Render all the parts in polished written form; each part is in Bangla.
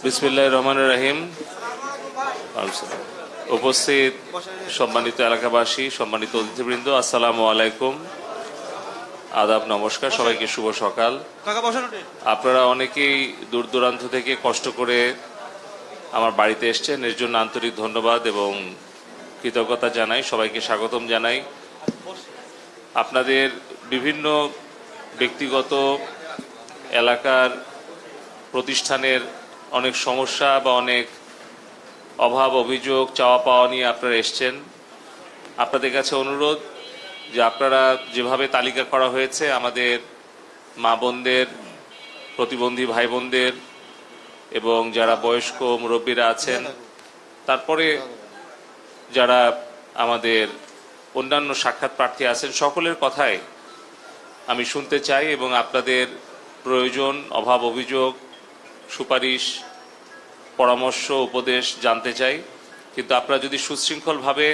বিসমিল্লাহির রহমানির রহিম। উপস্থিত সম্মানিত এলাকাবাসী, সম্মানিত অতিথিবৃন্দ, আসসালামু আলাইকুম, আদাব, নমস্কার। সবাইকে শুভ সকাল। আপনারা অনেকেই দূর দূরান্ত থেকে কষ্ট করে আমার বাড়িতে এসছেন, এর জন্য আন্তরিক ধন্যবাদ এবং কৃতজ্ঞতা জানাই। সবাইকে স্বাগতম জানাই। আপনাদের বিভিন্ন ব্যক্তিগত এলাকার প্রতিষ্ঠানের অনেক সমস্যা বা অনেক অভাব অভিযোগ চাওয়া পাওয়া নিয়ে আপনারা এসছেন। আপনাদের কাছে অনুরোধ যে আপনারা যেভাবে তালিকা করা হয়েছে আমাদের মা বোনদের, প্রতিবন্ধী ভাই বোনদের এবং যারা বয়স্ক মুরব্বীরা আছেন, তারপরে যারা আমাদের অন্যান্য সাক্ষাৎ প্রার্থী আছেন, সকলের কথাই আমি শুনতে চাই এবং আপনাদের প্রয়োজন, অভাব অভিযোগ, সুপারিশ, পরামর্শ, উপদেশ জানতে চাই। কিন্তু আপনারা যদি সুশৃঙ্খলভাবে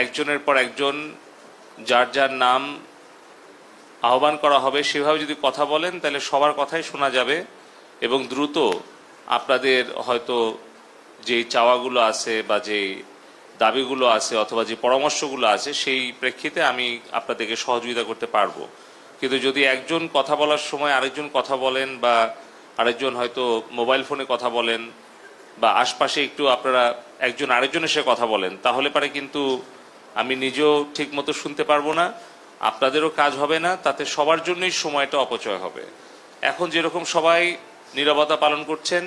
একজনের পর একজন যার যার নাম আহ্বান করা হবে সেভাবে যদি কথা বলেন, তাহলে সবার কথাই শোনা যাবে এবং দ্রুত আপনাদের হয়তো যেই চাওয়াগুলো আছে বা যেই দাবিগুলো আছে অথবা যে পরামর্শগুলো আছে সেই প্রেক্ষিতে আমি আপনাদেরকে সহযোগিতা করতে পারবো। কিন্তু যদি একজন কথা বলার সময় আরেকজন কথা বলেন বা আরেকজন হয়তো মোবাইল ফোনে কথা বলেন বা আশপাশে একটু আপনারা একজন আরেকজনের সাথে কথা বলেন, তাহলে পারে কিন্তু আমি নিজেও ঠিক মতো শুনতে পারবো না, আপনাদেরও কাজ হবে না, তাতে সবার জন্যই সময়টা অপচয় হবে। এখন যেরকম সবাই নীরবতা পালন করছেন,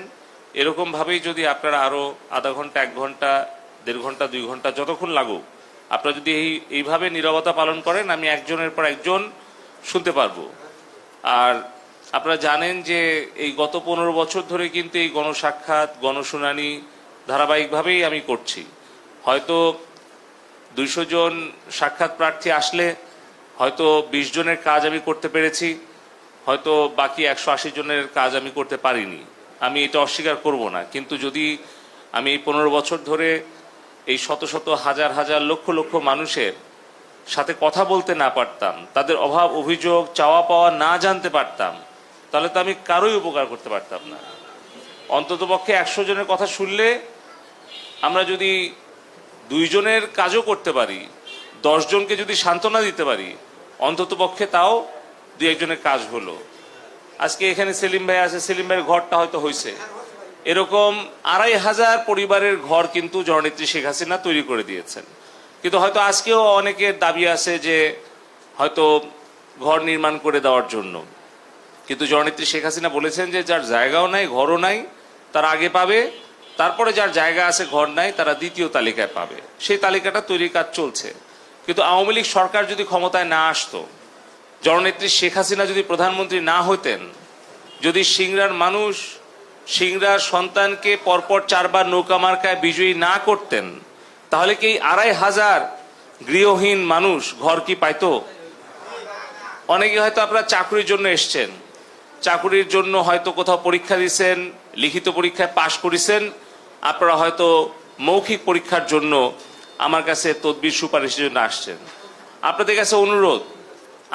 এরকমভাবেই যদি আপনারা আরও আধা ঘন্টা, 1 ঘন্টা, 1.5 ঘন্টা, 2 ঘন্টা, যতক্ষণ লাগুক, আপনারা যদি এইভাবে নীরবতা পালন করেন, আমি একজনের পর একজন শুনতে পারবো। আর আপনারা জানেন যে এই গত 15 বছর ধরে কিন্তু এই গণসাক্ষাৎ, গণশুনানি ধারাবাহিকভাবেই আমি করছি। হয়তো 200 জন সাক্ষাৎ প্রার্থী আসলে হয়তো 20 জনের কাজ আমি করতে পেরেছি, হয়তো বাকি 180 জনের কাজ আমি করতে পারিনি, আমি এটা অস্বীকার করব না। কিন্তু যদি আমি এই 15 বছর ধরে এই শত শত হাজার হাজার লক্ষ লক্ষ মানুষের সাথে কথা বলতে না পারতাম, তাদের অভাব অভিযোগ চাওয়া পাওয়া না জানতে পারতাম, তাহলে তো আমি কারোই উপকার করতে পারতাম না। অন্ততপক্ষে 100 জনের কথা শুনলে আমরা যদি 2 জনের কাজও করতে পারি, 10 জনকে যদি সান্ত্বনা দিতে পারি, অন্ততপক্ষে তাও 2-1 জনের কাজ হলো। আজকে এখানে সেলিম ভাই আছে, সেলিম ভাইয়ের ঘরটা হয়তো হয়েছে, এরকম 2500 পরিবারের ঘর কিন্তু জননেত্রী শেখ হাসিনা তৈরি করে দিয়েছেন। কিন্তু হয়তো আজকেও অনেকের দাবি আছে যে হয়তো ঘর নির্মাণ করে দেওয়ার জন্য। কিন্তু জননেত্রী শেখ হাসিনা বলেছেন যে যার জায়গাও নাই, ঘরও নাই, তারা আগে পাবে, তারপরে যার জায়গা আছে, ঘর নাই, তারা দ্বিতীয় তালিকায় পাবে। সেই তালিকাটা তৈরির কাজ চলছে। কিন্তু আওয়ামী লীগ সরকার যদি ক্ষমতায় না আসতো, জননেত্রী শেখ হাসিনা যদি প্রধানমন্ত্রী না হতেন, যদি সিংড়ার মানুষ সিংড়ার সন্তানকে পরপর 4 বার নৌকা মার্কায় বিজয়ী না করতেন, তাহলে কি 2500 গৃহহীন মানুষ ঘর কি পাইতো? অনেকে হয়তো আপনারা চাকরির জন্য এসছেন, চাকরির জন্য হয়তো কোথাও পরীক্ষা দিয়েছেন, লিখিত পরীক্ষায় পাশ করেছেন, আপনারা হয়তো মৌখিক পরীক্ষার জন্য আমার কাছে তদবির সুপারিশের জন্য আসছেন। আপনাদের কাছে অনুরোধ,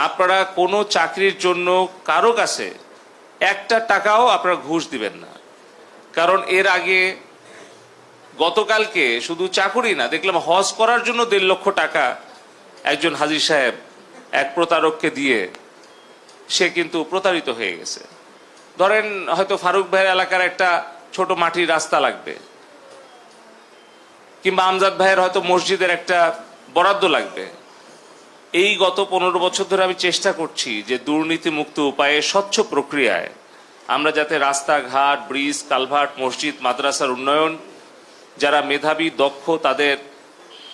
আপনারা কোনো চাকরির জন্য কারো কাছে 1 টাকাও আপনারা ঘুষ দিবেন না। কারণ এর আগে গতকালকে শুধু চাকরি না, দেখলাম হজ করার জন্য 1.5 লক্ষ টাকা একজন হাজী সাহেব এক প্রতারককে দিয়ে সে কিন্তু প্রতারিত হয়ে গেছে। ধরেন হয়তো ফারুক ভাইয়ের এলাকার একটা ছোট মাটির রাস্তা লাগবে, কিংবা আমজাদ ভাইয়ের হয়তো মসজিদের একটা বরাদ্দ লাগবে। এই গত 15 বছর ধরে আমি চেষ্টা করছি যে দুর্নীতি মুক্ত উপায়ে স্বচ্ছ প্রক্রিয়ায় আমরা যাতে রাস্তাঘাট, ব্রিজ, কালভার্ট, মসজিদ, মাদ্রাসার উন্নয়ন, যারা মেধাবী দক্ষ তাদের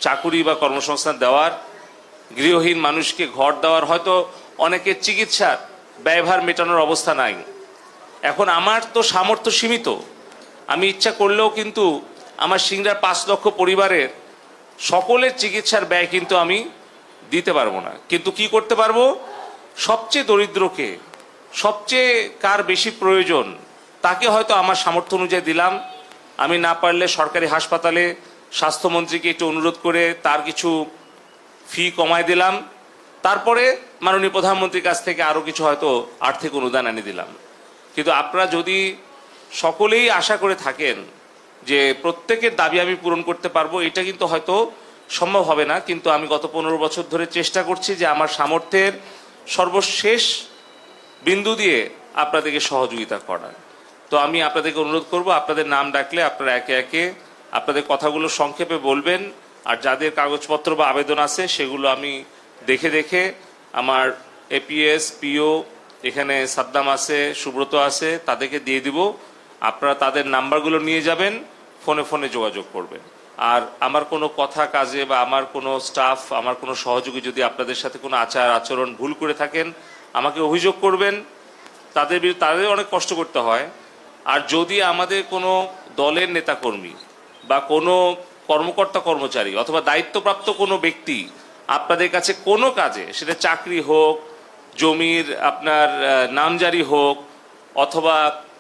চাকুরি বা কর্মসংস্থান দেওয়ার, গৃহহীন মানুষকে ঘর দেওয়ার, হয়তো অনেকের চিকিৎসার ব্যয়ভার মেটানোর অবস্থা নাই। এখন আমার তো সামর্থ্য সীমিত, আমি ইচ্ছা করলেও কিন্তু আমার সিংড়ার 5 লক্ষ পরিবারের সকলের চিকিৎসার ব্যয় কিন্তু আমি দিতে পারবো না। কিন্তু কি করতে পারবো? সবচেয়ে দরিদ্রকে, সবচেয়ে কার বেশি প্রয়োজন তাকে হয়তো আমার সামর্থ্য অনুযায়ী দিলাম। আমি না পারলে সরকারি হাসপাতালে স্বাস্থ্যমন্ত্রীকে একটু অনুরোধ করে তার কিছু ফি কমায় দিলাম, তারপরে মাননীয় প্রধানমন্ত্রীর কাছ থেকে আরো কিছু হয়তো আর্থিক অনুদান এনে দিলাম। কিন্তু আপনারা যদি সকলেই আশা করে থাকেন যে প্রত্যেকের দাবি আমি পূরণ করতে পারবো, এটা কিন্তু হয়তো সম্ভব হবে না, কিন্তু আমি গত 15 বছর ধরে চেষ্টা করছি যে আমার সামর্থ্যের সর্বশেষ বিন্দু দিয়ে আপনাদেরকে সহযোগিতা করার। তো আমি আপনাদেরকে অনুরোধ করব, আপনাদের নাম ডাকলে আপনারা একে একে আপনাদের কথাগুলো সংক্ষেপে বলবেন, আর যাদের কাগজপত্র বা আবেদন আছে সেগুলো আমি দেখে দেখে আমার এপিএস পিও এখানে সাদ্দাম আছে, সুব্রত আছে, তাদেরকে দিয়ে দিব। আপনারা তাদের নাম্বারগুলো নিয়ে যাবেন, ফোনে ফোনে যোগাযোগ করবেন। আর আমার কোনো কথা কাজে বা আমার কোনো স্টাফ, আমার কোনো সহযোগী যদি আপনাদের সাথে কোনো আচার আচরণ ভুল করে থাকেন আমাকে অভিযোগ করবেন। তাদের অনেক কষ্ট করতে হয়। আর যদি আমাদের কোনো দলের নেতাকর্মী বা কোনো কর্মকর্তা কর্মচারী অথবা দায়িত্বপ্রাপ্ত কোনো ব্যক্তি আপনাদের কাছে কোনো কাজে, সেটা চাকরি হোক, জমির আপনার নামজারি হোক, অথবা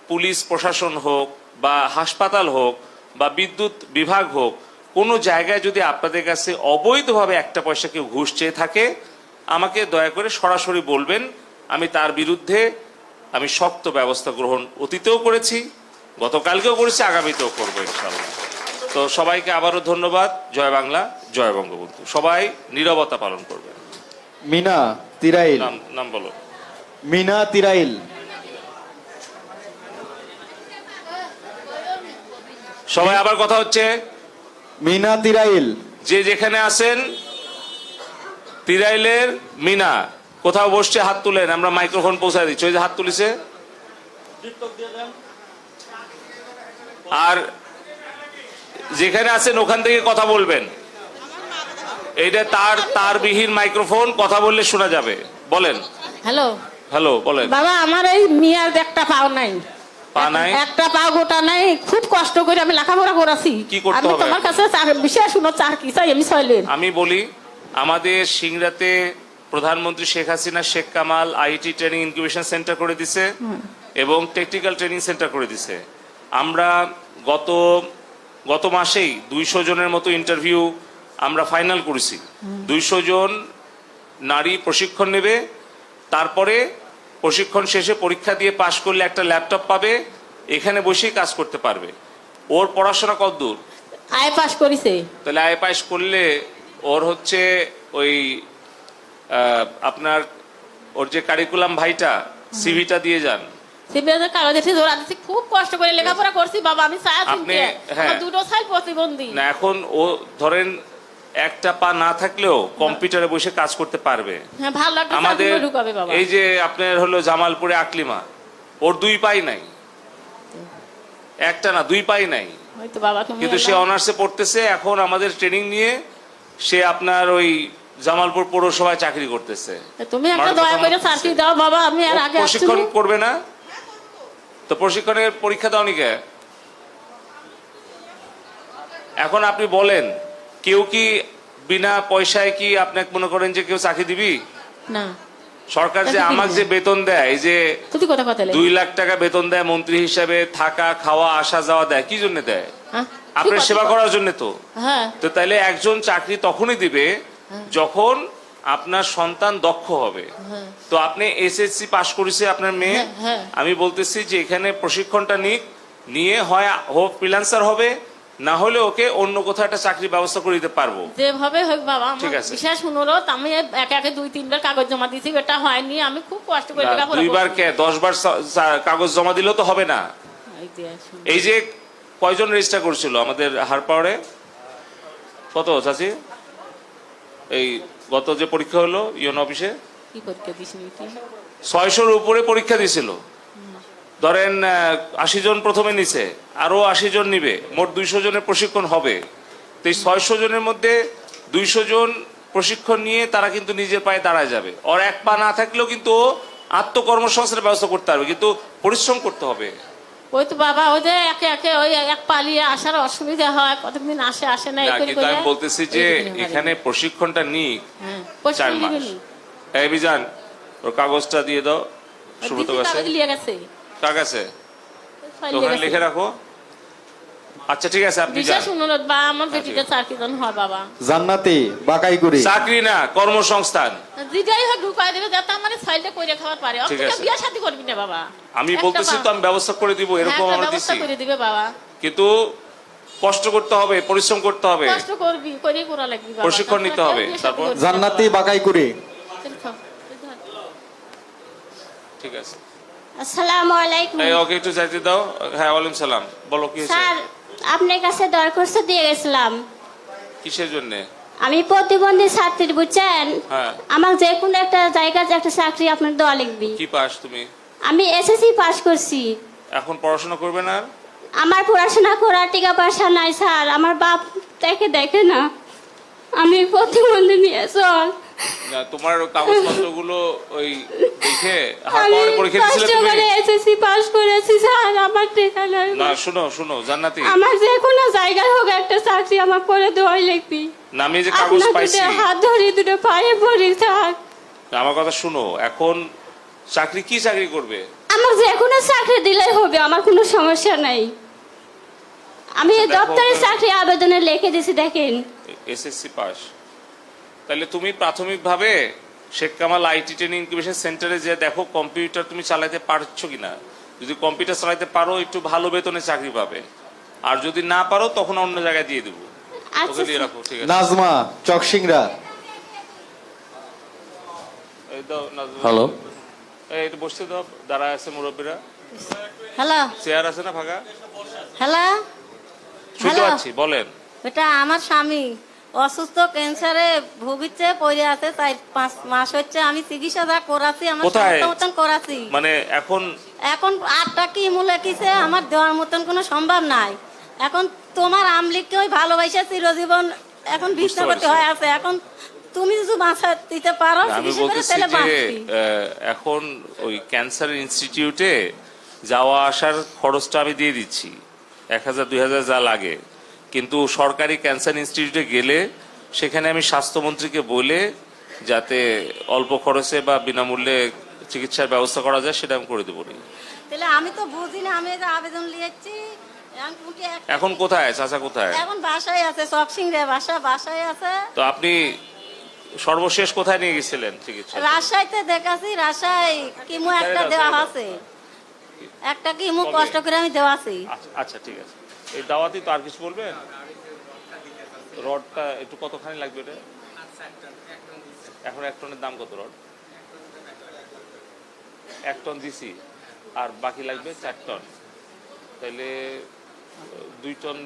পুলিশ প্রশাসন হোক বা হাসপাতাল হোক বা বিদ্যুৎ বিভাগ হোক, কোনো জায়গায় যদি আপনাদের কাছে অবৈধভাবে একটা পয়সা কেউ ঘুষ চেয়ে থাকে আমাকে দয়া করে সরাসরি বলবেন। আমি তার বিরুদ্ধে আমি শক্ত ব্যবস্থা গ্রহণ অতীতেও করেছি, গতকালকেও করেছি, আগামীতেও করবো ইনশাল্লাহ। তো সবাইকে আবারও ধন্যবাদ। জয় বাংলা, জয় বঙ্গবন্ধু। সবাই নীরবতা পালন করবে। মিনা তিরাইল। নাম বলো। মিনা তিরাইল। সবাই আবার কথা হচ্ছে। মিনা তিরাইল। যে যেখানে আছেন, তিরাইলের মিনা কোথাও বসছে হাত তুলেন, আমরা মাইক্রোফোন পৌঁছায় দিচ্ছি। ওই যে হাত তুলিছে। আর যেখানে আছেন ওখান থেকে কথা বলবেন। এইটা তারবিহীন মাইক্রোফোন, কথা বললে শোনা যাবে। বলেন। হ্যালো হ্যালো, বলেন। বাবা, আমার এই মিয়ার একটা পাও নাই, পা নাই, একটা পাও গোটা নাই। খুব কষ্ট করে আমি লেখাপড়া করেছি। কি করতে আমি হবে? তোমার কাছে বিশেষ শুনো চার কি চাই আমি ছয়লেন। আমি বলি, আমাদের সিংড়াতে প্রধানমন্ত্রী Sheikh Hasina Sheikh Kamal IT training incubation centre করে দিছে এবং টেকনিক্যাল ট্রেনিং সেন্টার করে দিছে। আমরা গত মাসেই 200 জনের মতো ইন্টারভিউ আমরা ফাইনাল করেছি। 200 জন নারী প্রশিক্ষণ নেবে, তারপরে প্রশিক্ষণ শেষে পরীক্ষা দিয়ে পাশ করলে একটা ল্যাপটপ পাবে, এখানে বসেই কাজ করতে পারবে। ওর পড়াশোনা কতদূর? আয় পাস করেছে। তাহলে আয় পাস করলে ওর হচ্ছে ওই আপনার ওর যে কারিকুলাম ভাইটা সিভিটা দিয়ে যান। সিবিএসের কাগজ এসে ধরা দিচ্ছি। খুব কষ্ট করে লেখাপড়া করছি বাবা, আমি ছায়া আপনি শুনতে হ্যাঁ, আমার দুটো ছাই প্রতিবন্ধী না এখন ও ধরেন একটা পা না থাকলেও কম্পিউটারে বসে কাজ করতে পারবে। হ্যাঁ, ভালো লাগছে। আমাদের ঢুকাবে বাবা। এই যে আপনার হলো জামালপুরে আকলিমা, ওর 2 পাই নাই, একটা না 2 পাই নাই, হয়তো বাবা তুমি কিন্তু সে অনার্সে পড়তেছে। এখন আমাদের ট্রেনিং নিয়ে সে আপনার ওই জামালপুর পৌরসভায় চাকরি করতেছে। তুমি একটা দয়া করে চাকরি দাও বাবা, আমি আর আগে প্রশিক্ষণ করবে না তো? প্রশিক্ষণের পরীক্ষা দাওনি কে? এখন আপনি বলেন, কেউ কি বিনা পয়সায় কি আপনাকে মনে করেন যে কেউ চাকরি দিবি? না। সরকার যে আমাকে যে বেতন দেয়, এই যে 2 লাখ টাকা বেতন দেয় মন্ত্রী হিসাবে, থাকা খাওয়া আসা যাওয়া দেয়, কি জন্য দেয়? আপনার সেবা করার জন্য তো। তো তাইলে একজন চাকরি তখনই দিবে যখন আপনার সন্তান দক্ষ হবে। তো আপনি এসএসসি পাশ করেছে আপনার মেয়ে, আমি বলতেছি যে এখানে প্রশিক্ষণটা নিয়ে হয় হোক ফ্রিল্যান্সার হবে, না হলে ওকে অন্য কোথাও একটা চাকরির ব্যবস্থা করে দিতে পারবো। যেভাবে হোক বাবা, ঠিক আছে। বিশেষ অনুরোধ। আমি একে 2-3 বার কাগজ জমা দিয়েছি, এটা হয়নি। আমি খুব কষ্ট করে লেখাপড়া 2 বার কে 10 বার কাগজ জমা দিলেও তো হবে না। এই যে কয়জন রেজিস্টার করছিল আমাদের হারপাওয়ারে? কত চাচি? এই গত যে পরীক্ষা হলো ইউনো অফিসে, কি পরীক্ষা দিছিস? 600-র উপরে পরীক্ষা দিছিল। ধরেন 80 জন প্রথমে নিছে, আরো 80 জন নিবে, মোট 200 জনের প্রশিক্ষণ হবে। তো এই 600 জনের মধ্যে 200 জন প্রশিক্ষণ নিয়ে তারা কিন্তু নিজের পায়ে দাঁড়ায় যাবে। ওর এক পা না থাকলেও কিন্তু আত্মকর্মসংস্থানের ব্যবস্থা করতে পারবে, কিন্তু পরিশ্রম করতে হবে। ওই তো বাবা, ওই যে একে ওই এক পালিয়ে আসার অসুবিধা হয়, কতদিন আসে না। কিন্তু আমি বলতেছি যে এখানে প্রশিক্ষণটা নিক 4 মাস। এই বিজান, ওর কাগজটা দিয়ে দাও সুব্রত কাছে। কার কাছে? ওখানে লিখে রাখো। আচ্ছা ঠিক আছে, আপনি বিশেষ যান। অনুরোধ বা আমার বেটিটা চাকরি যেন হয় বাবা। জান্নাতি বাকাইকুড়ি। চাকরি না, কর্মসংস্থান। যেটাই হোক ঢুকাই দেবে যাতে আমার সাইডে করে খাওয়ার পারে। ঠিক অন্তত আছে। বিয়ে শাদী করবি না বাবা। আমি একটা বলতেছি তো আমি ব্যবস্থা করে দিব, হ্যাঁ, এরকম একটা আমরা ব্যবস্থা দিছি, করে দিবে বাবা। কিন্তু কষ্ট করতে হবে, পরিশ্রম করতে হবে, কষ্ট করবি, করেই করা লাগবে বাবা। প্রশিক্ষণ নিতে হবে, বিয়ে শাদী তারপর? করবি না জান্নাতি বাবা। বাকাইকুড়ি। চল খাও। ঠিক আছে। আসসালামু আলাইকুম এই ওকে একটু যাইতে দাও। হ্যাঁ, ওয়ালাইকুম সালাম। বলো কি হয়েছে? স্যার, আপনার কাছে দরখাস্ত দিয়ে গেছিলাম। কিসের জন্য? আমি প্রতিবন্ধী ছাত্রী, বুঝছেন? হ্যাঁ। আমার যে কোনো একটা জায়গায় একটা চাকরি আপনার দেওয়া লিখবি। কি পাস তুমি? আমি এসএসসি পাস করছি। এখন পড়াশোনা করবে না আর? আমার পড়াশোনা করার টাকা পয়সা নাই স্যার। আমার বাপ দেখে না। আমি প্রতিবন্ধী নিয়ে চল। না, তোমার কাগজপত্রগুলো ওই দেখে আমি পরে পরীক্ষা কষ্ট দিয়েছিলে করে তুমি? এসএসসি পাস করেছি স্যার, আমার টাকা নাই। না, শুনো শুনো জান্নাতি, আমার যে কোনো জায়গায় হোক একটা চাকরি আমার করে দেওয়াই লিখবি। না আমি যে কাগজ আপনার পাইছি, দুটো হাত ধরে দুটো পায়ে পড়ি স্যার। আমার কথা শুনো। এখন চাকরি, কি চাকরি করবে? আমার যে কোনো চাকরি দিলেই হবে, আমার কোনো সমস্যা নাই। আমি আচ্ছা, দেখো, দপ্তরের চাকরি আবেদনে লিখে দিছি, দেখেন। SSC pass. তাহলে তুমি প্রাথমিকভাবে Sheikh Kamal IT training incubation সেন্টারে যে দেখো কম্পিউটার তুমি চালাতে পারছো কিনা। যদি কম্পিউটার চালাতে পারো একটু ভালো বেতনে চাকরি পাবে, আর যদি না পারো তখন অন্য জায়গায় দিয়ে দেবো। আচ্ছা ওকে দিয়ে রাখো, ঠিক আছে? নাজমা চকসিংড়া। এই দাও নাজমুল। হ্যালো। এই একটু বসতে দাও, দাঁড়ায় আছে মুরব্বীরা। হ্যালো চেয়ার আছে না ফাঁকা? হ্যালো শুনতে হ্যালো পাচ্ছি, বলেন। এটা আমার স্বামী অসুস্থ, ক্যান্সারে ভুগিচ্ছে, পড়ে আছে, 4-5 মাস হচ্ছে। আমি চিকিৎসা যা করাছি আমার কোথায়? সামর্থ্য মতন করাছি। মানে এখন এখন 8টা কি মূলে কিছে আমার দেওয়ার মতন কোনো সম্ভব নাই। এখন তোমার আমলিগকে ওই ভালোবাসা চিরজীবন এখন বিছনা করতে পারছি। হয় আছে। এখন তুমি যদি বাঁচা দিতে পারো আমি চিকিৎসা করে বলতেছি তাহলে যে বাঁচবি। এখন ওই ক্যান্সার ইনস্টিটিউটে যাওয়া আসার খরচটা আমি দিয়ে দিচ্ছি, 1000-2000 যা লাগে। কিন্তু সরকারি ক্যান্সার ইনস্টিটিউটে গেলে সেখানে আমি স্বাস্থ্যমন্ত্রীকে বলে যাতে অল্প খরচে বা বিনামূল্যে চিকিৎসার ব্যবস্থা করা যায় সেটা আমি করে দেবো। তাহলে আমি তো বুঝি না, আমি এই যে আবেদন লিখেছি। এখন কোথায় চাচা, কোথায়? এখন বাসায় আছে, চকসিংড়ে বাসায় আছে। তো আপনি সর্বশেষ কোথায় নিয়ে গেছিলেন চিকিৎসা? রাজশাহীতে দেখাছি, রাজশাহী কিমো একটা দেওয়া আছে, একটা কিমো কবে? কষ্ট করে আমি দেওয়া আছি। আচ্ছা, আচ্ছা ঠিক আছে। এই দাওয়াতি তো আর কিছু বলবেন? রডটা একটু কতখানি লাগবে এটা? এখন 1 টনের দাম কত রড? 1 টন দিছি, আর বাকি লাগবে 4 টন। তাইলে 2 টন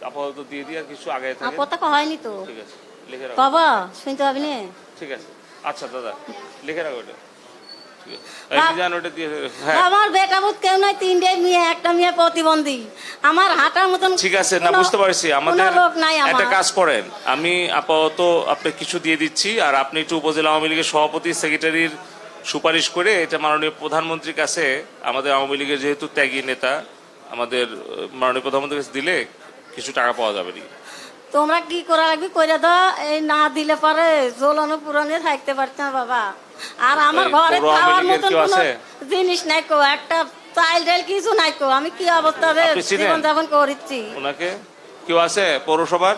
আপাতত দিয়ে দিয়ে আর কিছু আগে আর থাকে। কথা হয়নি তো ঠিক আছে, লিখে রাখো। বাবা, শুনতে পাবি না? ঠিক আছে, আচ্ছা দাদা লিখে রাখো এটা। ঠিক আছে, এই মিজান ওটা দিয়ে। হ্যাঁ আমার বেটা বুত কেউ নাই, 3টে মেয়ে, একটা মেয়ে প্রতিবন্ধী। আমার হাঁটার মতন ঠিক আছে, না কোনো- বুঝতে পারছি। কোনো আমাদের লোক নাই আমার। একটা কাজ করেন, আমি আপাতত আপনি কিছু দিয়ে দিচ্ছি, আর আপনি একটু উপজেলা আওয়ামী লীগের সভাপতি সেক্রেটারির সুপারিশ করে এটা মাননীয় প্রধানমন্ত্রীর কাছে, আমাদের আওয়ামী লীগের যেহেতু ত্যাগী নেতা, আমাদের মাননীয় প্রধানমন্ত্রীর কাছে দিলে কিছু টাকা পাওয়া যাবে। তোমরা কি করা লাগবে করে দাও। এই না দিলে পরে জ্বলানো পুরানো থাকতে পারছে না বাবা। আর আমার এই ঘরে পৌর আওয়ামী খাওয়ার লীগের মতন কেউ কোনো আছে? জিনিস নাই কো, একটা চাইল্ড হেল্প কিছু নাই কো। আমি কি অবস্থা আপনি চিনেন? জীবন যাপন করেছি। ওনাকে কেউ আছে পৌরসভার?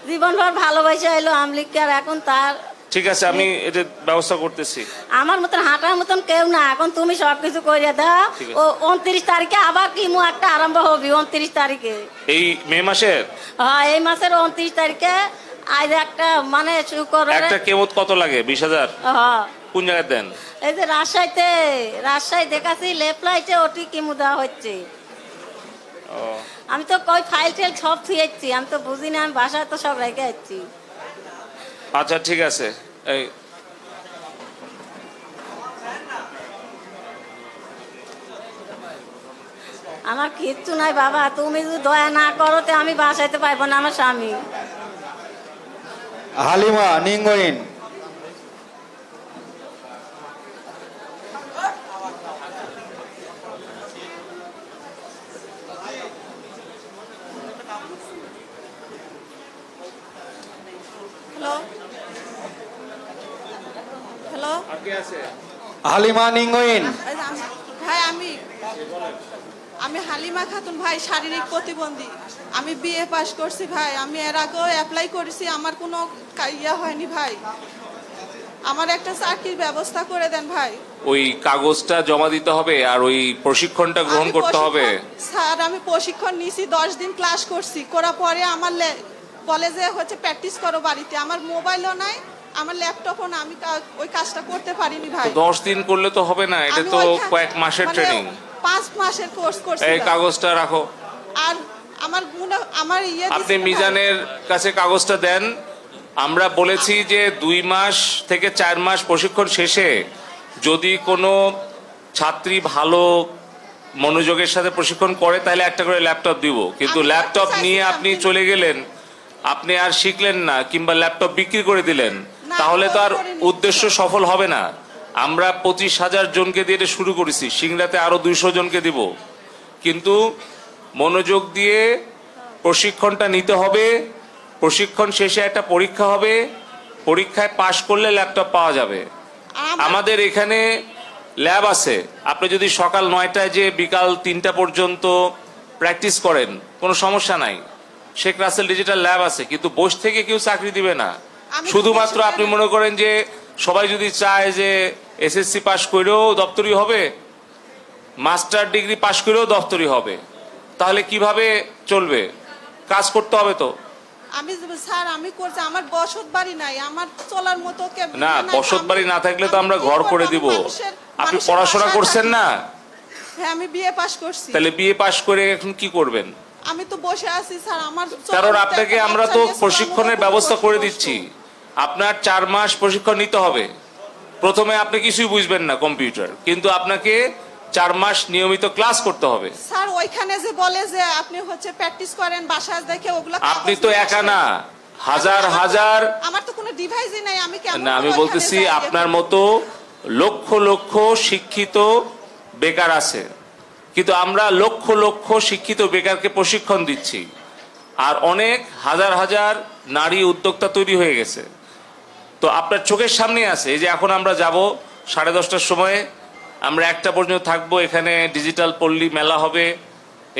জীবনভর ভালোবাসা এলো আমলিগকে, আর এখন তার ঠিক আছে, আমি এটা ব্যবস্থা করতেছি। আমার মতন হাঁটার মতন কেউ না। এখন তুমি সবকিছু করে দাও। ঠিক আছে। ও 29 তারিখে আবার কিমো একটা আরম্ভ হবে, 29 তারিখে। এই মে মাসের হ্যাঁ, এই মাসের 29 তারিখে। আজ একটা মানে শুক্রবারে। একটা কেমত কত লাগে? 20,000। হ্যাঁ, কোন জায়গায় দেন? এই যে রাজশাহী দেখাচ্ছি লেফলাইটে ওটি কিমু দেওয়া হচ্ছে। ও, আমি তো কই ফাইল টেল সব থুয়েছি, আমি তো বুঝি না, আমি বাসায় তো সব রেখে যাচ্ছি। আচ্ছা ঠিক আছে। এই আমার কিচ্ছু নাই বাবা, তুমি যদি দয়া না করো তো আমি বাসাইতে পারবো না আমার স্বামী। হালিমা নিঙ্গইন। হ্যালো হ্যালো, আর কে আছে? হালিমা নিঙ্গইন। হ্যাঁ, আমি আমি হালিমা খাতুন ভাই, শারীরিক প্রতিবন্ধী। আমি বিএ পাস করছি ভাই। আমি এর আগেও অ্যাপ্লাই করেছি, আমার কোনো ইয়া হয়নি ভাই। আমার একটা চাকরির ব্যবস্থা করে দেন ভাই। ওই কাগজটা জমা দিতে হবে আর ওই প্রশিক্ষণটা গ্রহণ আমি করতে হবে। স্যার আমি প্রশিক্ষণ নিয়েছি, 10 দিন ক্লাস করছি, করার পরে আমার বলে যে হচ্ছে প্র্যাকটিস করো বাড়িতে। আমার মোবাইলও নাই, আমার ল্যাপটপও না, আমি ওই কাজটা করতে পারিনি ভাই। 10 দিন করলে তো হবে না, এটা আমি তো ওইখানে- কয়েক মাসের মানে ট্রেনিং। 5 মাসের কোর্স করছি এই ভাই। কাগজটা রাখো। আর আমার আপনি দিছে ভাই। মিজানের কাছে কাগজটা দেন। আমরা বলেছি যে 2 মাস থেকে 4 মাস প্রশিক্ষণ শেষে যদি কোনো ছাত্রী ভালো মনোযোগের সাথে প্রশিক্ষণ করে তাহলে একটা করে ল্যাপটপ দিব, কিন্তু আমি ল্যাপটপ চাইছিলাম নিয়ে আপনি কিন্তু- চলে গেলেন, আপনি আর শিখলেন না কিংবা ল্যাপটপ বিক্রি করে দিলেন, না, তাহলে তো আর করিনি। উদ্দেশ্য সফল হবে না। আমরা 25,000 জনকে দিয়ে এটা শুরু করেছি, সিংড়াতে আরো 200 জনকে দিব, কিন্তু মনোযোগ দিয়ে প্রশিক্ষণটা নিতে হবে। প্রশিক্ষণ শেষে একটা পরীক্ষা হবে, পরীক্ষায় পাশ করলে ল্যাপটপ পাওয়া যাবে। আমাদের এখানে ল্যাব আছে, আপনি যদি সকাল 9টায় যে বিকাল 3টা পর্যন্ত প্র্যাকটিস করেন কোনো সমস্যা নাই। শেখ রাসেল ডিজিটাল ল্যাব আছে, কিন্তু বসে থেকে কেউ চাকরি দিবে না। আমি তো শুধুমাত্র বসে আপনি থাকি। মনে করেন যে সবাই যদি চায় যে এসএসসি পাশ করেও দপ্তরি হবে, মাস্টার ডিগ্রি পাশ করেও দপ্তরি হবে, তাহলে কিভাবে চলবে? কাজ করতে হবে তো। আমি স্যার আমি করছি, আমার বসত বাড়ি নাই, আমার চলার মতো না, বসত বাড়ি না থাকলে তো আমরা ঘর করে দিব। আপনি পড়াশোনা করছেন না? হ্যাঁ আমি বিএ পাস করছি। তাহলে বিএ পাশ করে এখন কি করবেন? আমি তো বসে আছি স্যার, আমার কারণ আপনাকে আমরা তো প্রশিক্ষণের ব্যবস্থা করে দিচ্ছি। আপনার 4 মাস প্রশিক্ষণ নিতে হবে। প্রথমে আপনি কিছুই বুঝবেন না কম্পিউটার, কিন্তু আপনাকে 4 মাস নিয়মিত ক্লাস করতে হবে। স্যার ওইখানে যে বলে যে আপনি হচ্ছে প্র্যাকটিস করেন বাসায় দেখে, ওগুলো আপনি তো একা না, হাজার হাজার। আমার তো কোনো ডিভাইসই নাই, আমি কেমন না, আমি করে বলতেছি ওইখানে যাই? আপনার মতো লক্ষ লক্ষ শিক্ষিত বেকার আছে, কিন্তু আমরা লক্ষ লক্ষ শিক্ষিত বেকারকে প্রশিক্ষণ দিচ্ছি, আর অনেক হাজার হাজার নারী উদ্যোক্তা তৈরি হয়ে গেছে। তো আপনার চোখের সামনে আছে, এই যে এখন আমরা যাব 10:30টার সময়, আমরা 1টা পর্যন্ত থাকবো। এখানে ডিজিটাল পল্লী মেলা হবে,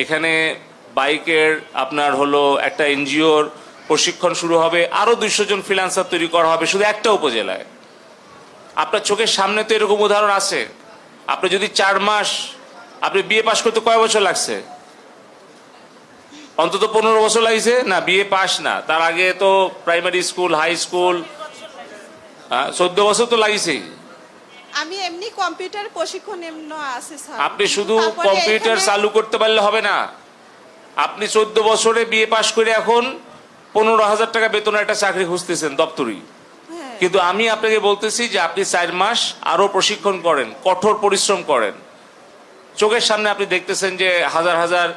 এখানে বাইকের আপনার হলো একটা এনজিওর প্রশিক্ষণ শুরু হবে, আরো 200 জন ফ্রিল্যান্সার তৈরি করা হবে শুধু একটা উপজেলায়। আপনার চোখের সামনে তো এরকম উদাহরণ আছে। আপনি যদি 4 মাস, আপনি বিএ পাস করতে কয় বছর লাগছে? অন্তত 15 বছর লাগছে না? বিএ পাস না, তার আগে তো প্রাইমারি স্কুল, হাই স্কুল, 14 বছর তো লাগিছেই। আমি এমনি কম্পিউটার প্রশিক্ষণ এমনি আছে স্যার। আপনি শুধু তারপরে কম্পিউটার এখানে- চালু করতে পারলে হবে না। আপনি 14 বছরে বিএ পাস করে এখন 15,000 টাকা বেতনের একটা চাকরি খুঁজতেছেন দপ্তরি, হ্যাঁ। কিন্তু আমি আপনাকে বলতেছি যে আপনি 4 মাস আরো প্রশিক্ষণ করেন, কঠোর পরিশ্রম করেন। চোখের সামনে আপনি দেখতেছেন যে হাজার হাজার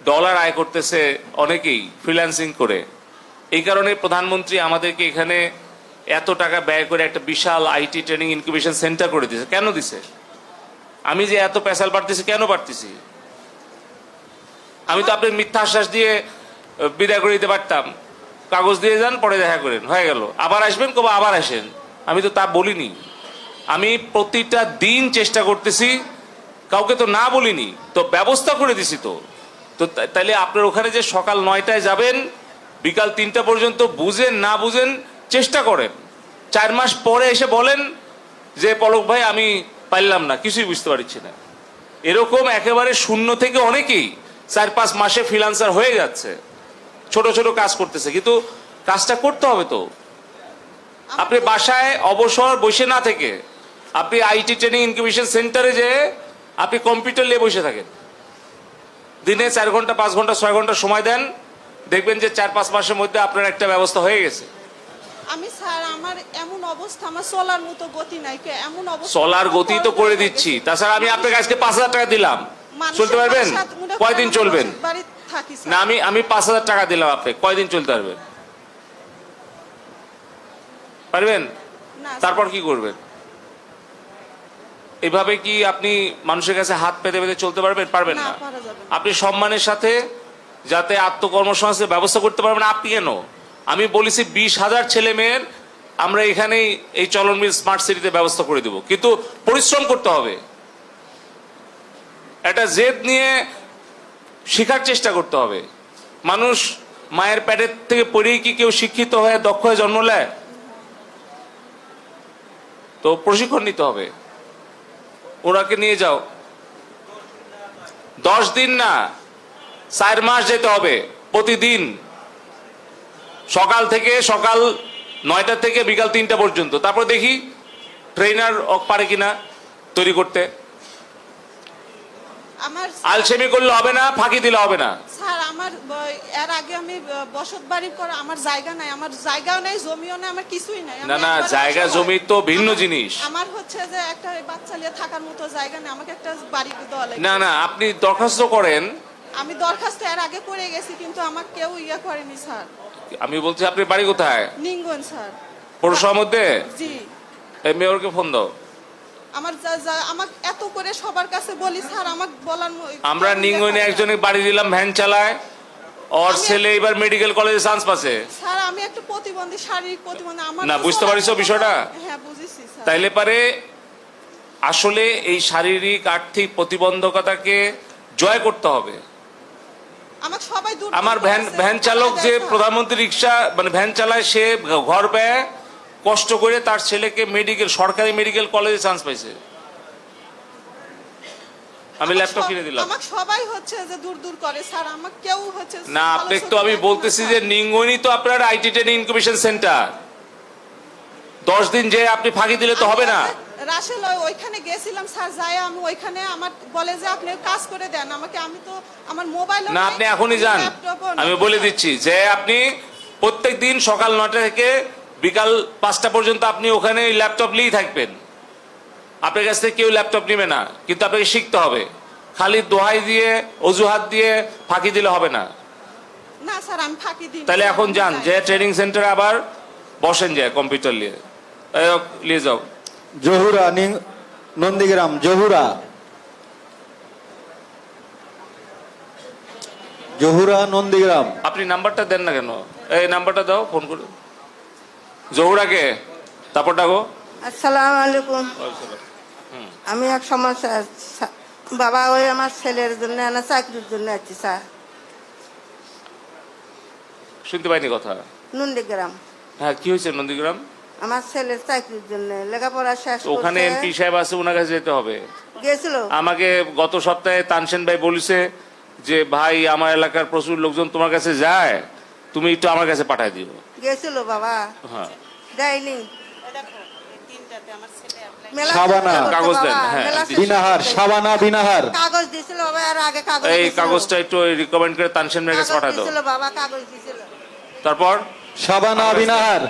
ডলার আয় করতেছে অনেকেই ফ্রিল্যান্সিং করে। এই কারণে প্রধানমন্ত্রী আমাদেরকে এখানে এত টাকা ব্যয় করে একটা বিশাল আইটি ট্রেনিং ইনকিউবেশন সেন্টার করে দিয়েছে। কেন দিছে? আমি যে এত পেশাল পারতেছি, কেন পারতেছি? আমি তো আপনার মিথ্যা আশ্বাস দিয়ে বিদায় করে দিতে পারতাম, কাগজ দিয়ে যান, পরে দেখা করেন, হয়ে গেল, আবার আসবেন, কবে আবার আসেন। আমি তো তা বলিনি। আমি প্রতিটা দিন চেষ্টা করতেছি, কাউকে তো না বলিনি, তো ব্যবস্থা করে দিছি। তো তাইলে আপনার ওখানে যে সকাল 9টায় যাবেন, বিকাল 3টা পর্যন্ত, বুঝেন না বুঝেন চেষ্টা করেন। 4 মাস পরে এসে বলেন যে পলক ভাই আমি পারলাম না, কিছুই বুঝতে পারছি না। এরকম একেবারে শূন্য থেকে অনেকেই 4-5 মাসে ফ্রিল্যান্সার হয়ে যাচ্ছে, ছোট ছোট কাজ করতেছে, কিন্তু কাজটা করতে হবে তো। আপনি বাসায় অবসর বসে না থেকে আপনি আইটি ট্রেনিং ইনকিউবেশন সেন্টারে যে আপনি কম্পিউটার নিয়ে বসে থাকেন, দিনে 4 ঘন্টা 5 ঘন্টা 6 ঘন্টা সময় দেন, দেখবেন যে 4-5 মাসের মধ্যে আপনার একটা ব্যবস্থা হয়ে গেছে। আমি স্যার আমার এমন অবস্থা, আমার চলার মতো গতি নাই, এমন অবস্থা চলার গতি তো করে দিচ্ছি। তাছাড়া আমি আপনাকে আজকে 5,000 টাকা দিলাম, চলতে পারবেন? কয়দিন চলবেন? না, আমি 5,000 টাকা দিলাম, আপনি কয়দিন চলতে পারবেন? পারবেন? তারপর কি করবেন? এভাবে কি আপনি মানুষের কাছে হাত পেতে পেতে চলতে পারবেন? পারবেন না। আপনি সম্মানের সাথে যাতে আত্মকর্মসংস্থানের ব্যবস্থা করতে পারবেন। আপনি কেন? আমি বলেছি 20,000 ছেলে মেয়ের আমরা এখানেই এই চলনবিল স্মার্ট সিটিতে ব্যবস্থা করে দেব, কিন্তু পরিশ্রম করতে হবে। একটা জেদ নিয়ে শেখার চেষ্টা করতে হবে। মানুষ মায়ের পেটের থেকে পড়েই কি কেউ শিক্ষিত হয়ে দক্ষ হয়ে জন্ম নেয়? তো প্রশিক্ষণ নিতে হবে। ওনাকে নিয়ে যাও, 10 দিন না 4 মাস যেতে হবে প্রতিদিন, সকাল 9টা থেকে বিকাল 3টা পর্যন্ত। তারপর দেখি ট্রেনার পারে কিনা তৈরি করতে। আমার আলসেমি করলে হবে না, ফাঁকি দিলে হবে না। স্যার আমার এর আগে আমি বসত বাড়ি করে আমার জায়গা নাই, আমার জায়গাও নেই, জমিও নেই, আমার কিছুই নাই। আমি না না, একবারে জায়গা অসহায়। জমি তো ভিন্ন জিনিস। আমার হচ্ছে যে একটা বাচ্চা নিয়ে থাকার মতো জায়গা নেই, আমাকে একটা বাড়ি দেওয়া লাগে। না না, আপনি দরখাস্ত করেন। আমি দরখাস্ত এর আগে করে গেছি, কিন্তু আমাকে কেউ করেনি স্যার। আমি বলছি আপনি বাড়ি কোথায়? নিঙ্গন স্যার। পৌরসভার মধ্যে? জি। এই মেয়রকে ফোন দাও। আমার আমাকে এত করে সবার কাছে বলি স্যার, আমাকে বলার আমরা নিঙ্গনে একজনের বাড়ি দিলাম, ভ্যান চালায়, ওর ছেলে এবার মেডিকেল কলেজে চান্স পাচ্ছে। স্যার আমি একটা প্রতিবন্ধী, শারীরিক প্রতিবন্ধী। আমার না, তো বুঝতে চলার পারছো মতো- বিষয়টা? হ্যাঁ বুঝেছি স্যার। তাইলে পারে আসলে এই শারীরিক আর্থিক প্রতিবন্ধকতাকে জয় করতে হবে। আমাকে সবাই দূর আমার দূর করেছে, ভ্যান চালক যে স্যার। প্রধানমন্ত্রী রিক্সা মানে ভ্যান চালায়, সে ঘর ব্যয় কষ্ট করে তার ছেলেকে সরকারি মেডিকেল কলেজে চান্স পাইছে। আমি ল্যাপটপ কিনে দিলাম। আমাকে সবাই হচ্ছে যে দূর দূর করে স্যার, আমাকে কেউ হচ্ছে না, ভালো আপনাকে চোখে তো আমি দেখে না, বলতেছি যে স্যার। নিঙ্গনি তো আপনার আইটি ট্রেনিং ইনকিউবেশন সেন্টার। 10 দিন যে আপনি ফাঁকি দিলে তো হবে না। রাসেল ওইখানে গেছিলাম স্যার, যাই আমি ওইখানে আমার বলে যে আপনি কাজ করে দেন আমাকে। আমি তো আমার মোবাইল না, আপনি এখনই যান। আমি বলে দিচ্ছি যে আপনি প্রত্যেক দিন সকাল 9টা থেকে বিকাল 5টা পর্যন্ত আপনি ওখানে ল্যাপটপ নিয়েই থাকবেন। আপনার কাছ থেকে কেউ ল্যাপটপ নেবে না, কিন্তু আপনাকে শিখতে হবে। খালি দোহাই দিয়ে অজুহাত দিয়ে ফাঁকি দিলে হবে না। না স্যার আমি ফাঁকি দিই। তাহলে এখন যান, যে ট্রেনিং সেন্টারে আবার বসেন, যায় কম্পিউটার নিয়ে নিয়ে যাও। জহুরা নন্দীগ্রাম, জহুরা নন্দীগ্রাম। আপনি নাম্বারটা দেন না কেন? এই নাম্বারটা দাও, ফোন করে। জহুরাকে তারপর ডাকো। আসসালামু আলাইকুম। আমি এক সমস্যা, বাবা ওই আমার ছেলের জন্য না চাকরির জন্য আছি স্যার, শুনতে পাইনি কথা। নন্দীগ্রাম। হ্যাঁ, কি হয়েছে নন্দীগ্রাম? আমার ছেলের চাকরির জন্য লেখাপড়া শেষ ওখানে করছে। এমপি সাহেব আছে, ওনার কাছে যেতে হবে। গেছিল আমাকে গত সপ্তাহে তানসেন ভাই বলেছে যে ভাই আমার এলাকার প্রচুর লোকজন তোমার কাছে যায়, তুমি একটু আমার কাছে পাঠায় দিও। গেছিল বাবা, হ্যাঁ, দেয়নি। মেলা সাবানা। চেষ্টা করছে কাগজ দেন, বাবা, হ্যাঁ, মেলা চেষ্টা বিনাহার, করছে। সাবানা বিনাহার। কাগজ দিছিল বাবা, আর আগে কাগজ এই দিছিল। কাগজটা একটু রিকমেন্ড করে তানসেন ভাইয়ের কাছে কাগজ পাঠায় দাও। দিছিল বাবা, কাগজ দিছিল। তারপর সাবানা বিনাহার।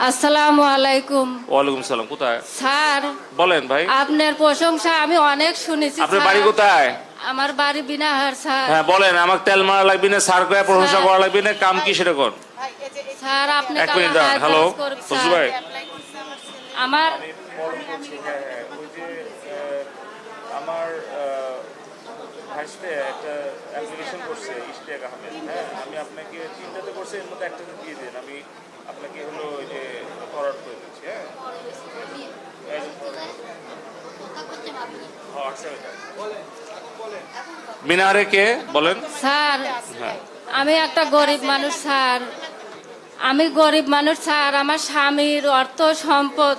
আসসালামু আলাইকুম ওয়ালাইকুম সালাম। কোথায়? স্যার, বলেন ভাই। আপনার প্রশংসা আমি অনেক শুনেছি আপনার স্যার। বাড়ি কোথায়? আমার বাড়ি বিনাহার স্যার। হ্যাঁ বলেন, আমাকে তেল মারা লাগবে না, সার করে প্রশংসা করা লাগবে না, কাম কি সেটা কর। স্যার আপনি এক মিনিট দাঁড়ান। হ্যালো ফজলু ভাই, আমার আমার ভাইসতে একটা অ্যাপ্লিকেশন করছে ইশতিয়াক আহমেদ। হ্যাঁ, আমি আপনাকে 3টাতে করছি, এর মধ্যে একটাতে দিয়ে দেন, আমি আপনাকে হলো ওই যে ফরওয়ার্ড করে দিচ্ছি। হ্যাঁ, মিনারে কে বলেন? স্যার, আমি একটা গরিব মানুষ স্যার, আমি গরিব মানুষ স্যার। আমার স্বামীর অর্থ সম্পদ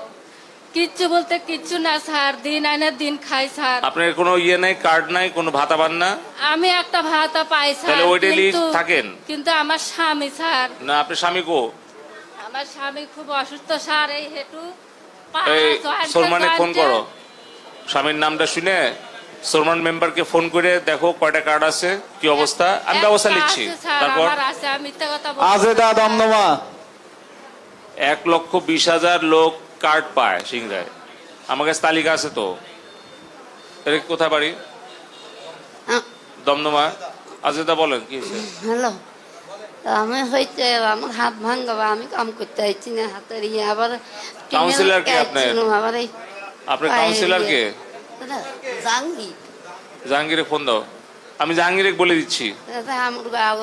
কিচ্ছু বলতে কিচ্ছু না স্যার, দিন আনে দিন খাই স্যার। আপনার কোনো ইয়ে নাই, কার্ড নাই, কোনো ভাতা পান না? আমি একটা ভাতা পাই স্যার, তাহলে ওইটাই কিন্তু- থাকেন? কিন্তু আমার স্বামী স্যার, না, আপনার স্বামী কো? আমার স্বামী খুব অসুস্থ স্যার, এই হেতু এই সলমানে ফোন করো, স্বামীর নামটা শুনে সলমান মেম্বারকে ফোন করে দেখো কয়টা কার্ড আছে, কি অবস্থা, আমি ব্যবস্থা নিচ্ছি। তারপর আজেদা দমদমা। 1,20,000 লোক কার্ড পায় সিংড়ায়। আমার কাছে তালিকা আছে তো। এর কোথায় বাড়ি? দমদমা। আজেদা বলেন কি হয়েছে? হ্যালো, আমি হইতে আমার হাত ভাঙাবা, আমি কাম করতে আইছি না, হাতের ইয়ে আবার কাউন্সিলর কে আপনার? আবার এই আপনার কাউন্সিলর কে? জাঙ্গি জাহাঙ্গীরে ফোন দাও, আমি জাহাঙ্গীরে বলে দিচ্ছি।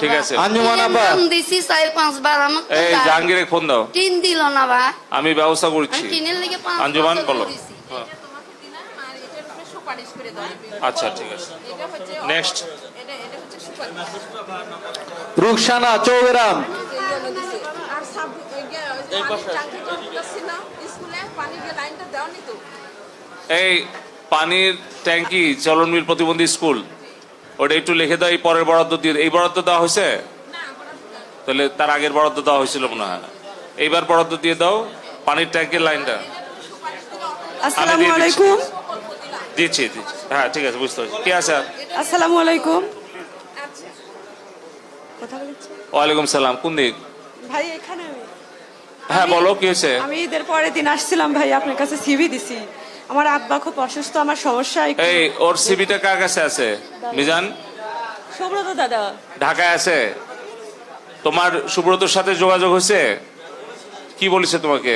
ঠিক আছে। আঞ্জুমান আপা। দিছি 4-5 বার, আমাকে এই জাহাঙ্গীরে ফোন দাও, টিন দিল না বা, আমি ব্যবস্থা আমি করছি। টিনের লেগে 5 আঞ্জুমান বলো। আচ্ছা ঠিক আছে, নেক্সট। রুকসানা চৌগ্রাম। এই পানির ট্যাঙ্কি চলনবিল প্রতিবন্ধী স্কুল, ওটা একটু লিখে দাও। এই পরের বরাদ্দ দিয়ে, এই বরাদ্দ দেওয়া হয়েছে, তাহলে তার আগের বরাদ্দ দেওয়া হয়েছিল মনে হয়। এইবার বরাদ্দ দিয়ে দাও পানির ট্যাঙ্কির লাইনটা। আসসালামু আলাইকুম। দিচ্ছি দিচ্ছি, হ্যাঁ ঠিক আছে, বুঝতে পারছি। কে আছে? আসসালামু আলাইকুম। ওয়ালাইকুম সালাম। কোন দিক? ভাই এখানে হ্যাঁ বলো, কি হয়েছে? আমি ঈদের পরের দিন আসছিলাম ভাই, আপনার কাছে সিভি দিছি। আমার আব্বা খুব অসুস্থ, আমার সমস্যা একটু। এই ওর সিবিটা কার কাছে আছে? মিজান সুব্রত দাদা ঢাকায় আছে। তোমার সুব্রতর সাথে যোগাযোগ হয়েছে? কি বলেছে তোমাকে?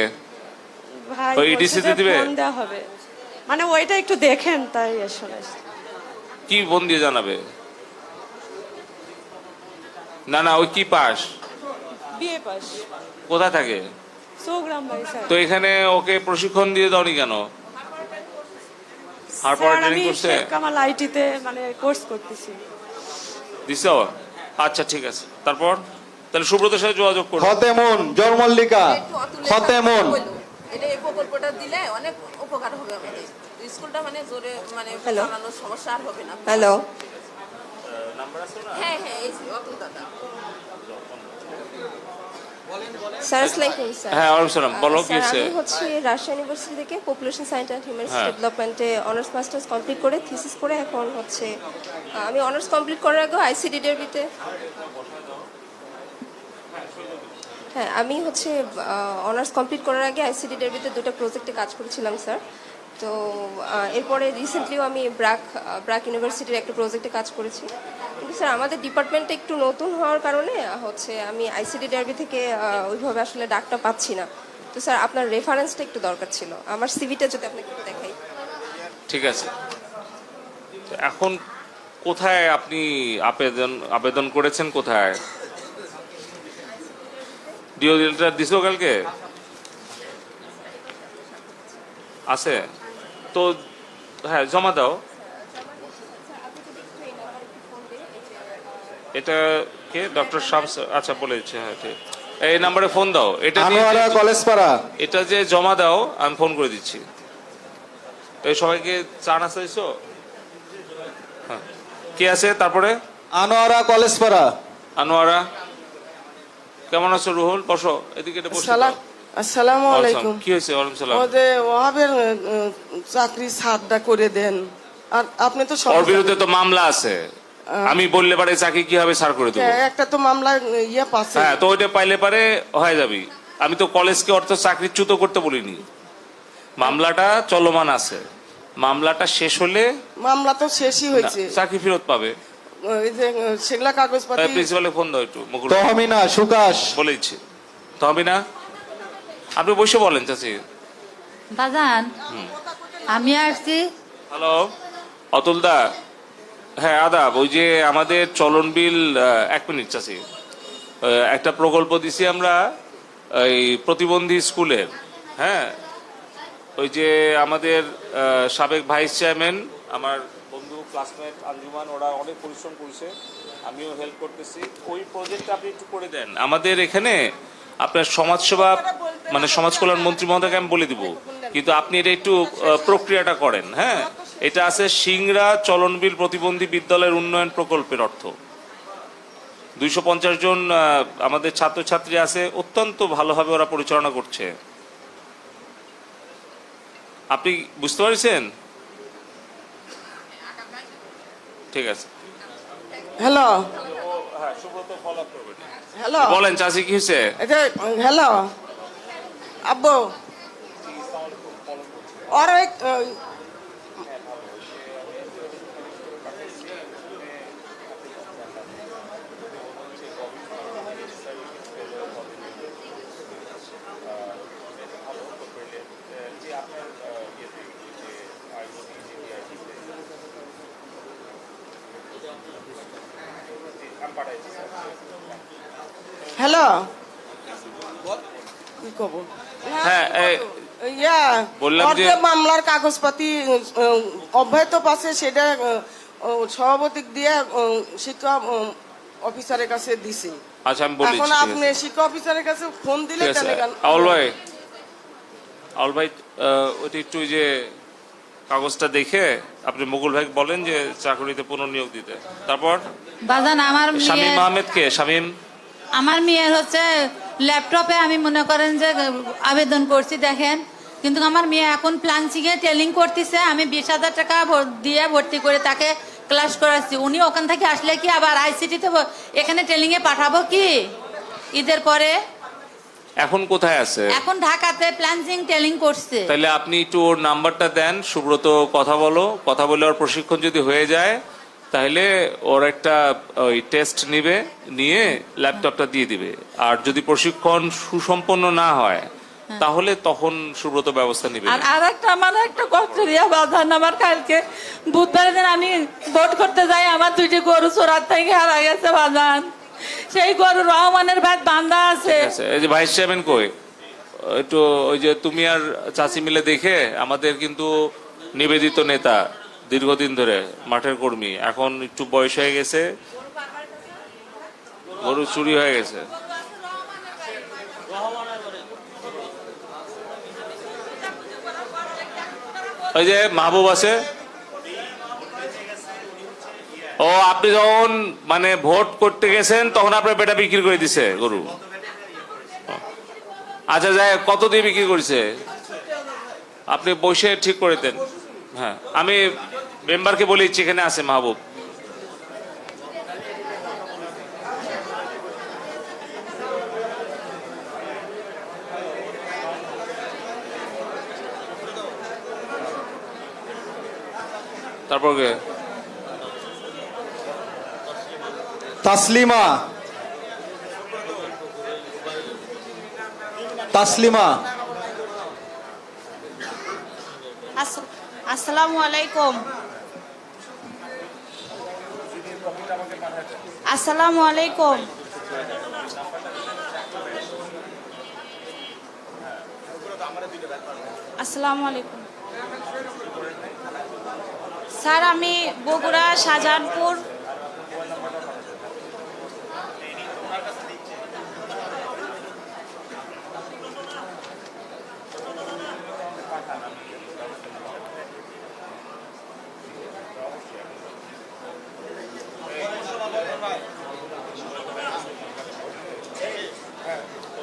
ভাই ওই বলছে EDC যে দিবে? ফোন দেওয়া হবে, মানে ওইটা একটু দেখেন, তাই আসলে কি ফোন দিয়ে জানাবে? না না, ওই কি পাস? বিয়ে পাস। কোথায় থাকে? চৌগ্রাম ভাই স্যার। তো এখানে ওকে প্রশিক্ষণ দিয়ে দাওনি কেন? হারপার স্যার, ট্রেনিং আমি করছে? শেখ কামাল আইটিতে মানে কোর্স করতেছি। দিছো? আচ্ছা ঠিক আছে। তারপর তাহলে সুব্রতের সাথে যোগাযোগ করো। ফতেমুন জলমল্লিকা। ফতেমুন। এটা এই প্রকল্পটা দিলে অনেক উপকার হবে আমাদের স্কুলটা, মানে জোরে মানে চালানোর সমস্যা আর হবে না। হ্যালো, হ্যাঁ হ্যাঁ, এই অতুল দাদা। স্যার আসসালামু আলাইকুম স্যার। হ্যাঁ ওয়ালাইকুম সালাম, বলো কি স্যার, হয়েছে? আমি হচ্ছে রাজশাহী ইউনিভার্সিটি থেকে পপুলেশন সায়েন্স অ্যান্ড হিউম্যান হ্যাঁ। ডেভেলপমেন্টে অনার্স মাস্টার্স কমপ্লিট করে থিসিস করে এখন হচ্ছে আমি অনার্স কমপ্লিট করার আগে আইসিডি ডার্বিতে, হ্যাঁ আমি হচ্ছে অনার্স কমপ্লিট করার আগে আইসিডি ডার্বিতে দুটো প্রজেক্টে কাজ করেছিলাম স্যার। তো এরপরে রিসেন্টলিও আমি ব্র্যাক ইউনিভার্সিটির একটা প্রজেক্টে কাজ করেছি। কিন্তু স্যার আমাদের ডিপার্টমেন্টে একটু নতুন হওয়ার কারণে হচ্ছে আমি আইসিডি ডার্বি থেকে ওইভাবে আসলে ডাকটা পাচ্ছি না। তো স্যার আপনার রেফারেন্সটা একটু দরকার ছিল, আমার সিভিটা যদি আপনাকে একটু দেখাই। ঠিক আছে। তো এখন কোথায় আপনি আবেদন করেছেন? কোথায়? ডিও লেটার দিছো কালকে? আছে তো, হ্যাঁ জমা দাও। এটা কে? ডক্টর শামস? আচ্ছা বলেছে, হ্যাঁ ঠিক। এই নাম্বারে ফোন দাও। এটা আনোয়ারা কলেজপাড়া। এটা যে জমা দাও, আমি ফোন করে দিচ্ছি। এই সবাইকে চা নাস্তা দিছো? হ্যাঁ। কে আছে তারপরে? আনোয়ারা কলেজপাড়া। আনোয়ারা, কেমন আছো? রুহুল, বসো এদিকে, এটা বসো। আসসালামু আলাইকুম। কি হয়েছে? ওয়ালাইকুম সালাম। ওদের ওহাবের চাকরি ছাড়টা করে দেন। আর আপনি তো ওর বিরুদ্ধে তো মামলা আছে, আমি বললে পারে চাকরি কি হবে সার করে দেবো। একটা তো মামলা ইয়ে পাচ্ছে। হ্যাঁ, তো ওইটা পাইলে পারে হয়ে যাবি। আমি তো কলেজকে অর্থ চাকরিচ্যুত করতে বলিনি। মামলাটা চলমান আছে, মামলাটা শেষ হলে মামলা তো শেষই হয়েছে, চাকরি ফেরত পাবে। ওই যে সেগুলা কাগজপত্র। প্রিন্সিপালে ফোন দাও একটু। মুকুল তহমিনা সুকাশ। বলেছি তহমিনা, আপনি বসে বলেন চাচি। বাজান আমি আসছি। হ্যালো অতুল দা, হ্যাঁ আদাব। ওই যে আমাদের চলন বিল, 1 মিনিট চাচি, একটা প্রকল্প দিছি আমরা এই প্রতিবন্ধী স্কুলের। হ্যাঁ, ওই যে আমাদের সাবেক ভাইস চেয়ারম্যান, আমার বন্ধু ক্লাসমেট আঞ্জুমান, ওরা অনেক পরিশ্রম করেছে, আমিও হেল্প করতেছি। ওই প্রজেক্টটা আপনি একটু করে দেন আমাদের এখানে। আপনার সমাজসেবা মানে সমাজ কল্যাণ মন্ত্রী মহোদয়কে আমি বলে দিব, কিন্তু আপনি এটা একটু প্রক্রিয়াটা করেন। হ্যাঁ, এটা আছে সিংড়া চলনবিল প্রতিবন্ধী বিদ্যালয়ের উন্নয়ন প্রকল্পের অর্থ। 250 জন আমাদের ছাত্রছাত্রী আছে, অত্যন্ত ভালোভাবে ওরা পরিচালনা করছে। আপনি বুঝতে পারছেন? ঠিক আছে। হ্যালো হ্যাঁ, সুব্রত ফলো আপ করবেন। হ্যালো, বলেন চাচি কি হয়েছে? হ্যালো আব্বু, আর হ্যালো কি কব হ্যাঁ ইয়া বললাম যে- অর্ধেক মামলার কাগজপাতি অব্যাহত পাচ্ছে, সেটা সভাপতি দিয়ে শিক্ষা অফিসারের কাছে দিছি। আচ্ছা আমি বলি, এখন ঠিক আপনি আছে। শিক্ষা অফিসারের কাছে ফোন দিলে ঠিক আছে কেন আউল ভাই ওইটা একটু ওই যে কাগজটা দেখে আপনি মুকুল ভাই বলেন যে চাকরিতে পুনর্নিয়োগ দিতে। তারপর বাজান আমার শামীম মেয়ের আহমেদ কে? শামীম আমার মেয়ের হচ্ছে ল্যাপটপে আমি মনে করেন যে আবেদন করছি দেখেন, কিন্তু আমার মেয়ে এখন প্লান্সিংয়ে ট্রেনিং করতেছে। আমি 20,000 টাকা দিয়ে ভর্তি করে তাকে ক্লাস করাচ্ছি। উনি ওখান থেকে আসলে কি আবার আইসিটিতে এখানে ট্রেনিংয়ে পাঠাবো কি ঈদের পরে? এখন কোথায় আছে? এখন ঢাকাতে প্লান্সিং ট্রেনিং করছে। তাহলে আপনি একটু ওর নাম্বারটা দেন, সুব্রত কথা বলে ওর প্রশিক্ষণ যদি হয়ে যায় তাহলে ওর একটা ওই টেস্ট নিয়ে ল্যাপটপটা দিয়ে দিবে। আর যদি প্রশিক্ষণ সুসম্পন্ন না হয় তাহলে তখন সুব্রত ব্যবস্থা নিবে। আর একটা আমার একটা কষ্ট দিয়া বাজান, আমার কালকে বুধবারের দিন আমি ভোট করতে যাই, আমার 2টি গরু চোরার থেকে হারা গেছে বাজান। সেই গরু রহমানের ভাই বান্ধা আছে। ঠিক আছে, এই যে ভাইস চেয়ারম্যান কই, একটু ওই যে তুমি আর চাচি মিলে দেখে, আমাদের কিন্তু নিবেদিত নেতা দীর্ঘদিন ধরে মাঠের কর্মী, এখন একটু বয়স হয়ে গেছে, গরু চুরি হয়ে গেছে। ওই যে মাহবুব আছে, ও আপনি যখন মানে ভোট করতে গেছেন তখন আপনার বেটা বিক্রি করে দিছে গরু। আচ্ছা যাই, কত দিয়ে বিক্রি করেছে আপনি বসে ঠিক করে দেন। হ্যাঁ আমি মেম্বারকে বলি এখানে আছে মাহবুব। তারপর কে? তাসলিমা, তাসলিমা। আসসালামু আলাইকুম। আসসালামু আলাইকুম। আসসালামু আলাইকুম স্যার, আমি বগুড়া শাহজাহানপুর।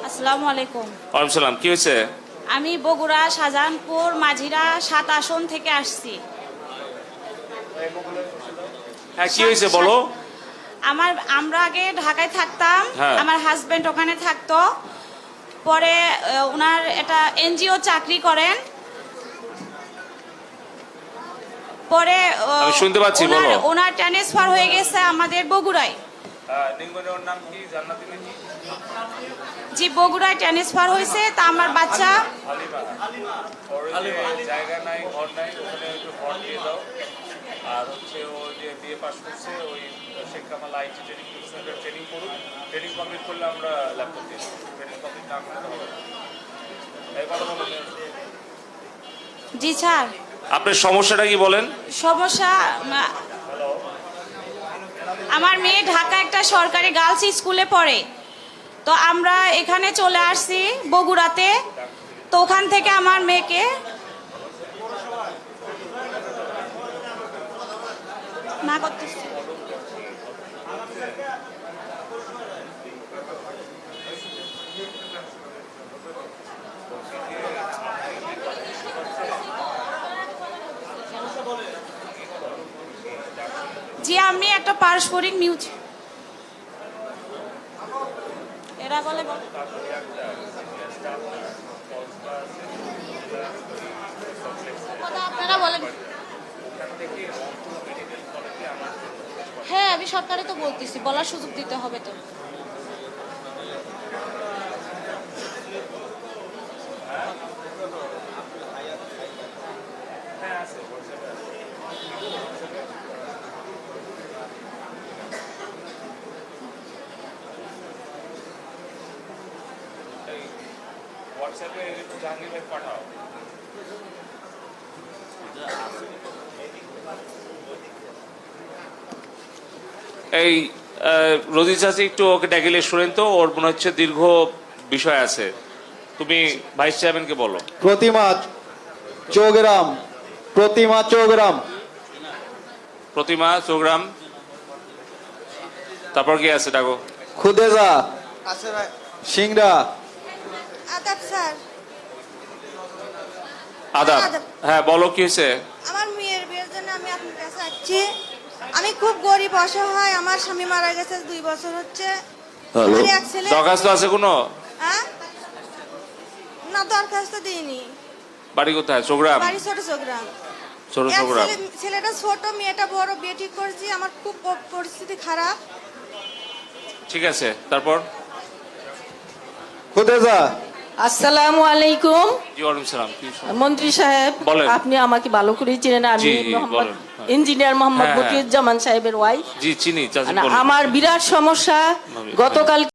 আসসালামু আলাইকুম। ওয়ালাইকুম সালাম। কি হয়েছে? আমি বগুড়া শাহজাহানপুর মাঝিরা 7 আসন থেকে আসছি। হ্যাঁ কি হয়েছে বলো। আমরা আগে ঢাকায় থাকতাম, হ্যাঁ। আমার হাজবেন্ড ওখানে থাকতো। পরে ওনার একটা এনজিও চাকরি করেন। পরে আমি শুনতে পাচ্ছি, বলো। ওনার ট্রান্সফার হয়ে গেছে আমাদের বগুড়ায়। জি, বগুড়ায় ট্রান্সফার হয়েছে। তা আমার বাচ্চা জায়গা নাই, ঘর নাই, ওখানে একটু ঘর দিয়ে দাও। আর হচ্ছে ও যে বিএ পাস করছে, ওই Sheikh Kamal IT training centre training করুক। ট্রেনিং কমপ্লিট করলে আমরা ল্যাপটপ দিই। ট্রেনিং কমপ্লিট না করলে হবে না। এই কথা বলুন। জি স্যার। আপনার সমস্যাটা কি বলেন? সমস্যা, আমার মেয়ে ঢাকা একটা সরকারি গার্লস স্কুলে পড়ে। তো আমরা এখানে চলে আসছি বগুড়াতে। তো ওখান থেকে আমার মেয়েকে না করতেছি। জি, আমি একটা পারস্পরিক নিউজ এরা বলে আপনারা বলেন। হ্যাঁ, আমি সরকারে তো বলতেছি, বলার সুযোগ দিতে হবে তো। এই রোজি চাচি একটু ওকে ডেকেলে শুনেন তো, ওর মনে হচ্ছে দীর্ঘ বিষয় আছে। তুমি ভাইস চেয়ারম্যানকে বলো। প্রতিমা চৌগ্রাম, প্রতিমা চৌগ্রাম, প্রতিমা চৌগ্রাম, তারপর কি আছে ডাকো? খুদেজা সিংড়া। আদাব স্যার, আদাব। হ্যাঁ বলো কি হয়েছে? আমার মেয়ের বিয়ের জন্য আমি আপনার কাছে আসছি। আমি খুব গরিব অসহায়, আমার স্বামী মারা গেছে 2 বছর হচ্ছে। আমার এক ছেলে। দরখাস্ত আছে কোনো? হ্যাঁ? না, দরখাস্ত দিইনি। বাড়ি কোথায়? চৌগ্রাম? বাড়ি ছোট চৌগ্রাম। ছোট চৌগ্রাম। ছেলেটা ছোট, মেয়েটা বড়, বিয়ে ঠিক করেছি। আমার খুব পরিস্থিতি খারাপ। ঠিক আছে, তারপর? খুদেজা। আসসালামু আলাইকুম জি ওয়ালাইকুম সালাম। কি সমস্যা? মন্ত্রী সাহেব, বলেন। আপনি আমাকে ভালো করে চিনেন। আমি জি, মোহাম্মদ বলেন। হ্যাঁ। ইঞ্জিনিয়ার মোহাম্মদ হ্যাঁ, হ্যাঁ। মতিউজ্জামান সাহেবের ওয়াইফ। জি চিনি চাচি, বলেন। আমার বিরাট সমস্যা। গতকাল